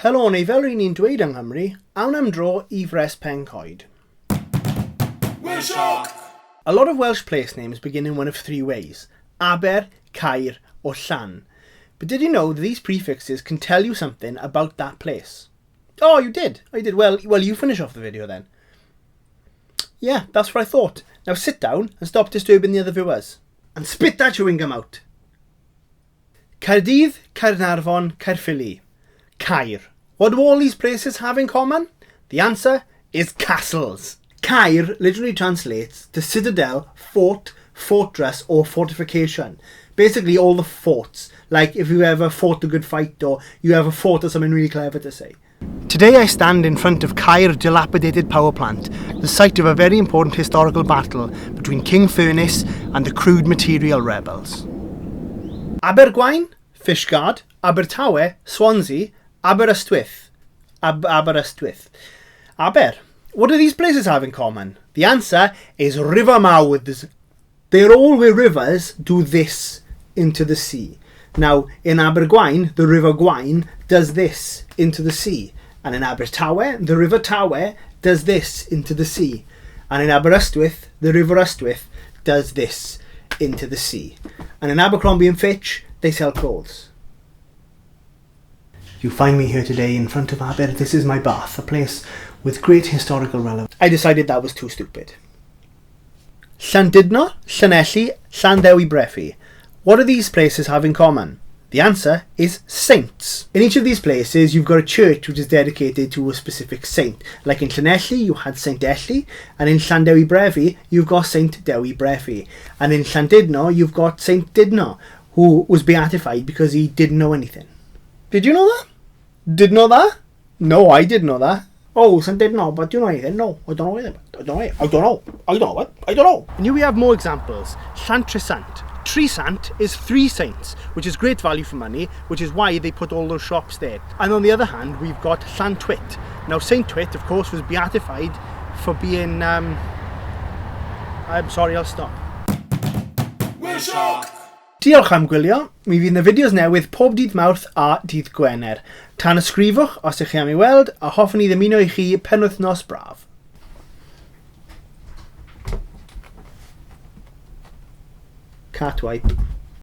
Helo neu fel rydyn ni'n dweud yng Nghymru, awn am dro I Fres Pen Coed. Welsh! A lot of Welsh place names begin in one of three ways: Aber, Caer or Llan. But did you know that these prefixes can tell you something about that place? Oh, you did? I did. Well, you finish off the video then. Yeah, that's what I thought. Now sit down and stop disturbing the other viewers. And spit that chewing gum out. Caerdydd, Caernarfon, Caerphilly. Caer. What do all these places have in common? The answer is castles. Caer literally translates to citadel, fort, fortress or fortification. Basically all the forts. Like if you ever fought a good fight or you ever fought or something really clever to say. Today I stand in front of Caer dilapidated power plant, the site of a very important historical battle between King Furnace and the crude material rebels. Abergwaun, Fishguard, Abertawe, Swansea, Aberystwyth. Aber. What do these places have in common? The answer is river mouths. They're all where rivers do this into the sea. Now, in Abergwaun, the river Gwaun does this into the sea. And in Abertawe, the river Tawe does this into the sea. And in Aberystwyth, the river Ystwyth does this into the sea. And in Abercrombie and Fitch, they sell clothes. You find me here today in front of Aber. This is my bath, a place with great historical relevance. I decided that was too stupid. Llandudno, Llanelli, Llandewi Brefi. What do these places have in common? The answer is saints. In each of these places, you've got a church which is dedicated to a specific saint. Like in Llanelli, you had Saint Elli, and in Llandewi Brefi, you've got Saint Dewi Brefi. And in Llandudno, you've got Saint Didno, who was beatified because he didn't know anything. Did you know that? Did know that? No, I didn't know that. Oh, Saint Didno, but do you know anything? No, I don't know anything. I don't know. And here we have more examples. Llantrisant. Trisant is three saints, which is great value for money, which is why they put all those shops there. And on the other hand, we've got Llantwit. Now, Saint Twit, of course, was beatified for being... I'm sorry, I'll stop. Welsh! Diolch am gwylio. Mi fydd na fideos newydd pob dydd Mawrth a dydd Gwener. Tan ysgrifwch os ych chi am ei weld, a hoffwn I ddymuno I chi penwythnos braf. Cat wipe.